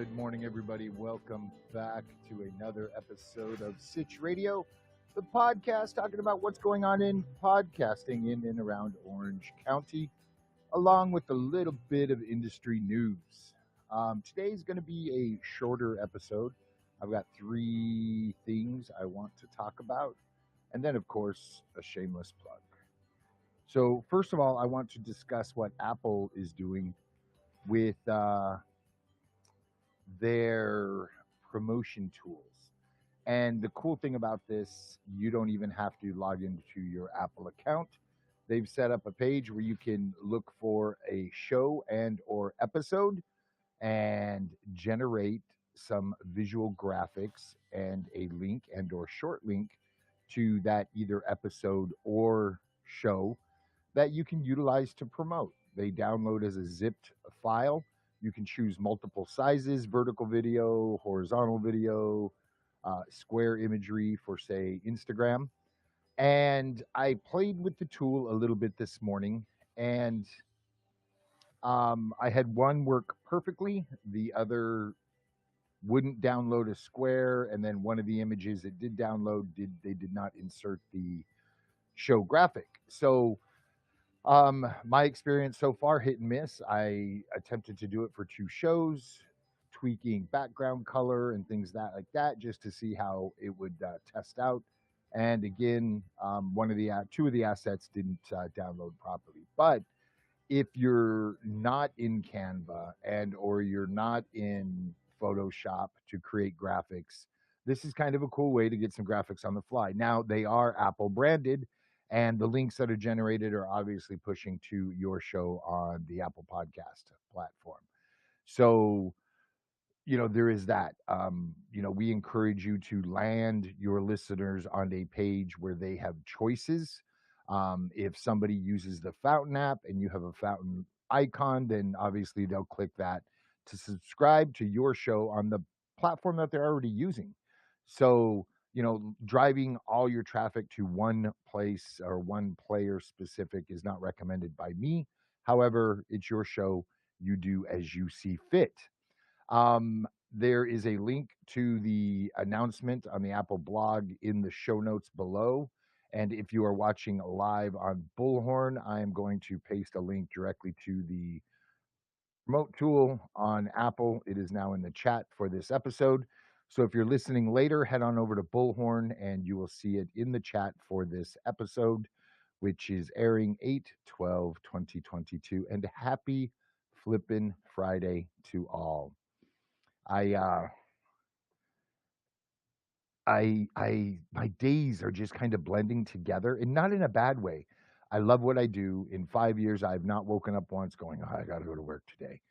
Good morning, everybody. Welcome back to another episode of Sitch Radio, the podcast talking about what's going on in podcasting in and around Orange County, along with a little bit of industry news. Today's going to be a shorter episode. I've got three things I want to talk about, and then, of course, a shameless plug. So, first of all, I want to discuss what Apple is doing with their promotion tools. And the cool thing about this, you don't even have to log into your Apple account. They've set up a page where you can look for a show and or episode and generate some visual graphics and a link and or short link to that either episode or show that you can utilize to promote. They download as a zipped file. You can choose multiple sizes, vertical video, horizontal video, square imagery for, say, Instagram. And I played with the tool a little bit this morning, and I had one work perfectly. The other wouldn't download a square, and then one of the images it did download did not insert the show graphic. So my experience so far, hit and miss. I attempted to do it for two shows, tweaking background color and things like that, just to see how it would test out. And again, two of the assets didn't download properly. But if you're not in Canva and or you're not in Photoshop to create graphics, this is kind of a cool way to get some graphics on the fly. Now, they are Apple branded, and the links that are generated are obviously pushing to your show on the Apple Podcast platform. So, there is that. We encourage you to land your listeners on a page where they have choices. If somebody uses the Fountain app and you have a Fountain icon, then obviously they'll click that to subscribe to your show on the platform that they're already using. So, driving all your traffic to one place or one player specific is not recommended by me. However, it's your show. You do as you see fit. There is a link to the announcement on the Apple blog in the show notes below. And if you are watching live on Bullhorn, I am going to paste a link directly to the remote tool on Apple. It is now in the chat for this episode. So if you're listening later, head on over to Bullhorn and you will see it in the chat for this episode, which is airing 8/12/2022. And happy flippin' Friday to all. I my days are just kind of blending together, and not in a bad way. I love what I do. In 5 years, I've not woken up once going, "Oh, I got to go to work today."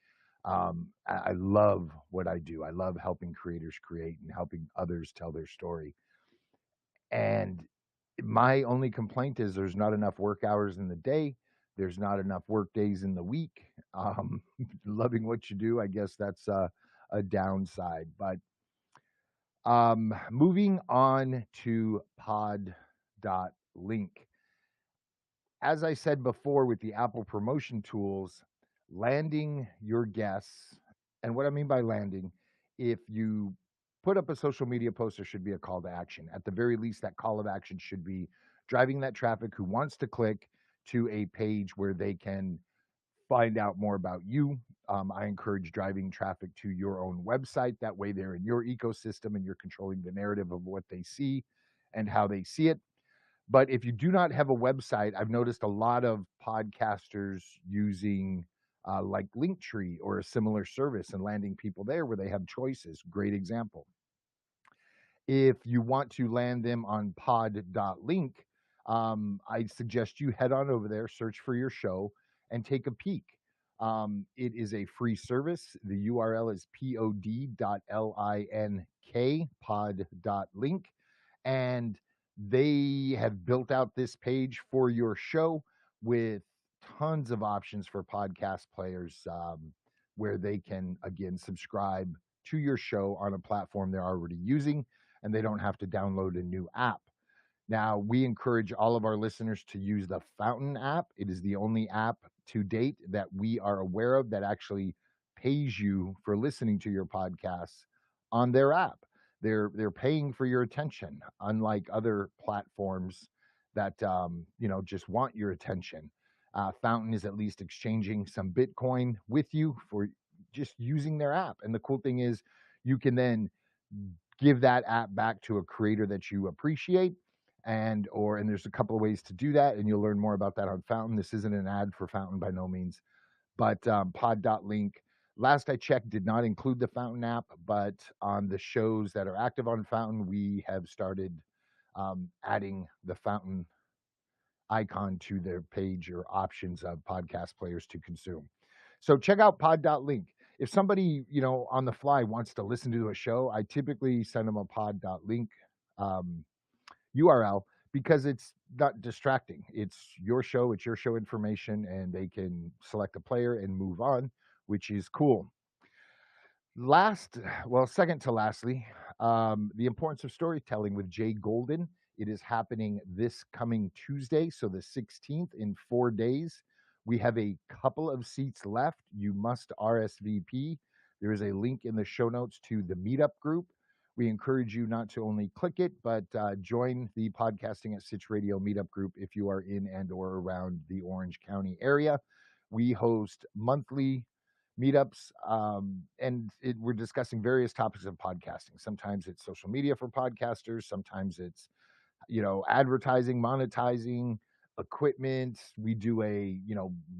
I love what I do. I love helping creators create and helping others tell their story. And my only complaint is there's not enough work hours in the day. There's not enough work days in the week. Loving what you do, I guess that's a downside. But moving on to pod.link. As I said before with the Apple promotion tools, landing your guests, and what I mean by landing, if you put up a social media post, there should be a call to action. At the very least, that call of action should be driving that traffic who wants to click to a page where they can find out more about you. I encourage driving traffic to your own website. That way, they're in your ecosystem and you're controlling the narrative of what they see and how they see it. But if you do not have a website, I've noticed a lot of podcasters using like Linktree or a similar service and landing people there where they have choices. Great example. If you want to land them on pod.link, I suggest you head on over there, search for your show, and take a peek. It is a free service. The URL is pod.link, pod.link, and they have built out this page for your show with tons of options for podcast players where they can, again, subscribe to your show on a platform they're already using, and they don't have to download a new app. Now, we encourage all of our listeners to use the Fountain app. It is the only app to date that we are aware of that actually pays you for listening to your podcasts on their app. They're paying for your attention, unlike other platforms that just want your attention. Fountain is at least exchanging some Bitcoin with you for just using their app. And the cool thing is, you can then give that app back to a creator that you appreciate, and there's a couple of ways to do that, and you'll learn more about that on Fountain. This isn't an ad for Fountain by no means, but pod.link, last I checked, did not include the Fountain app, but on the shows that are active on Fountain, we have started adding the Fountain icon to their page or options of podcast players to consume. So check out pod.link. If somebody, on the fly wants to listen to a show, I typically send them a pod.link URL because it's not distracting. It's your show information, and they can select a player and move on, which is cool. Second to lastly, the importance of storytelling with Jay Golden. It is happening this coming Tuesday, so the 16th, in 4 days. We have a couple of seats left. You must RSVP. There is a link in the show notes to the meetup group. We encourage you not to only click it, but join the Podcasting at Sitch Radio meetup group if you are in and or around the Orange County area. We host monthly meetups, and we're discussing various topics of podcasting. Sometimes it's social media for podcasters. Sometimes it's, advertising, monetizing, equipment. We do a,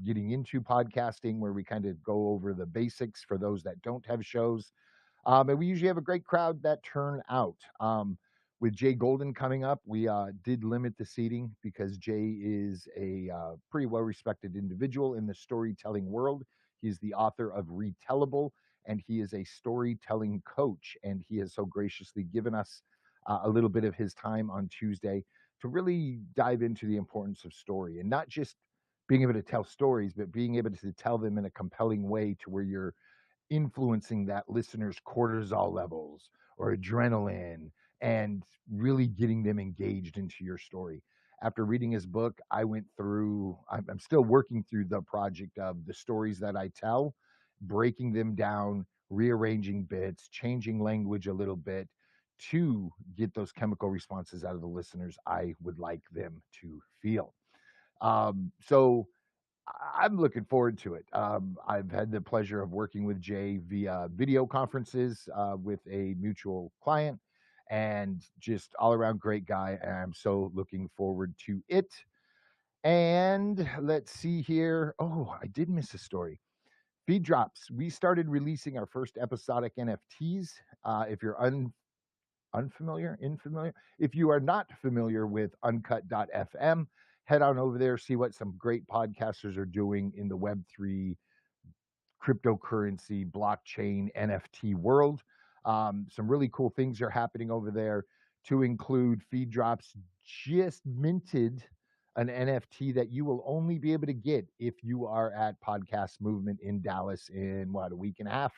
getting into podcasting, where we kind of go over the basics for those that don't have shows. And we usually have a great crowd that turn out. With Jay Golden coming up, we did limit the seating because Jay is a pretty well-respected individual in the storytelling world. He's the author of Retellable, and he is a storytelling coach. And he has so graciously given us a little bit of his time on Tuesday to really dive into the importance of story, and not just being able to tell stories, but being able to tell them in a compelling way to where you're influencing that listener's cortisol levels or adrenaline, and really getting them engaged into your story. After reading his book, I'm still working through the project of the stories that I tell, breaking them down, rearranging bits, changing language a little bit to get those chemical responses out of the listeners I would like them to feel. So I'm looking forward to it. I've had the pleasure of working with Jay via video conferences with a mutual client, and just all around great guy. And I'm so looking forward to it. And let's see here. Oh, I did miss a story. Feed drops. We started releasing our first episodic NFTs. If you're infamiliar, if you are not familiar with uncut.fm, head on over there, see what some great podcasters are doing in the Web3 cryptocurrency, blockchain, NFT world. Some really cool things are happening over there, to include Feed Drops just minted an NFT that you will only be able to get if you are at Podcast Movement in Dallas in a week and a half,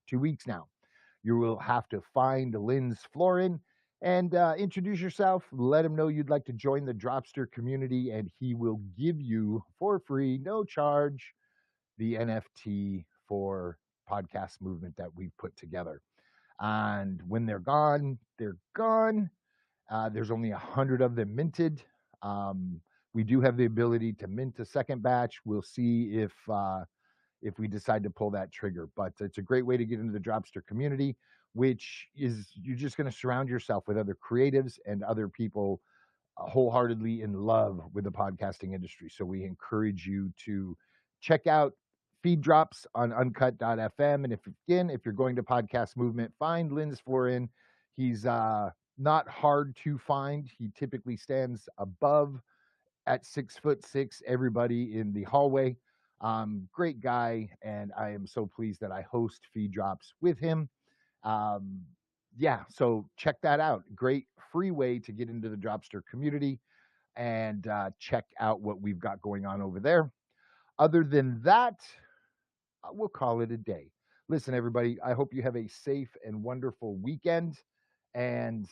2 weeks now. You will have to find Linz Florin and introduce yourself. Let him know you'd like to join the Dropster community, and he will give you for free, no charge, the NFT for Podcast Movement that we've put together. And when they're gone, they're gone. There's only 100 of them minted. We do have the ability to mint a second batch. We'll see if we decide to pull that trigger. But it's a great way to get into the Dropster community, which is, you're just going to surround yourself with other creatives and other people wholeheartedly in love with the podcasting industry. So we encourage you to check out Feed Drops on uncut.fm. And if you're going to Podcast Movement, find Linz Florin. He's not hard to find. He typically stands above at 6'6" everybody in the hallway. Great guy, and I am so pleased that I host Feed Drops with him. So check that out. Great free way to get into the Dropster community and check out what we've got going on over there. Other than that, we'll call it a day. Listen, everybody, I hope you have a safe and wonderful weekend, and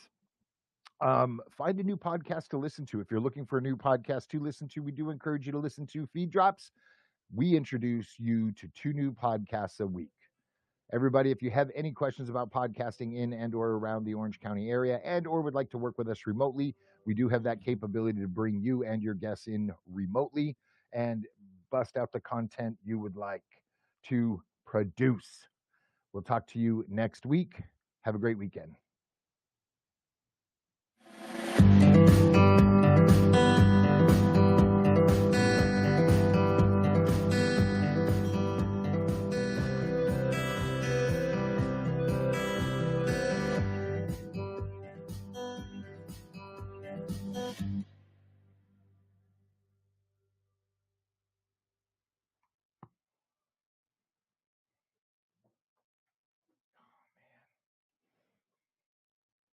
find a new podcast to listen to. If you're looking for a new podcast to listen to, we do encourage you to listen to Feed Drops. We introduce you to 2 new podcasts a week. Everybody, if you have any questions about podcasting in and or around the Orange County area and or would like to work with us remotely, we do have that capability to bring you and your guests in remotely and bust out the content you would like to produce. We'll talk to you next week. Have a great weekend.